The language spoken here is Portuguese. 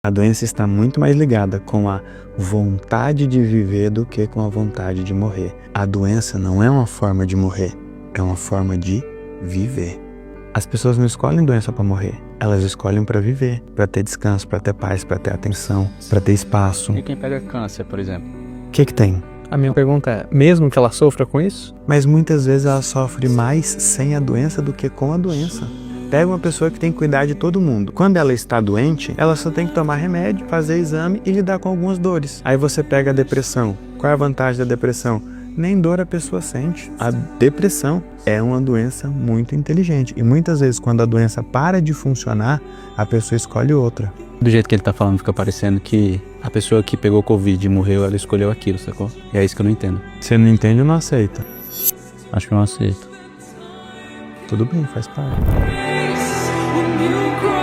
A doença está muito mais ligada com a vontade de viver do que com a vontade de morrer. A doença não é uma forma de morrer, é uma forma de viver. As pessoas não escolhem doença para morrer, elas escolhem para viver, para ter descanso, para ter paz, para ter atenção, para ter espaço. E quem pega câncer, por exemplo? O que tem? A minha pergunta é, mesmo que ela sofra com isso? Mas muitas vezes ela sofre mais sem a doença do que com a doença. Pega uma pessoa que tem que cuidar de todo mundo. Quando ela está doente, ela só tem que tomar remédio, fazer exame e lidar com algumas dores. Aí você pega a depressão. Qual é a vantagem da depressão? Nem dor a pessoa sente. A depressão é uma doença muito inteligente. E muitas vezes, quando a doença para de funcionar, a pessoa escolhe outra. Do jeito que ele tá falando, fica parecendo que a pessoa que pegou Covid e morreu, ela escolheu aquilo, sacou? E é isso que eu não entendo. Você não entende ou não aceita? Acho que eu não aceito. Tudo bem, faz parte. When you grow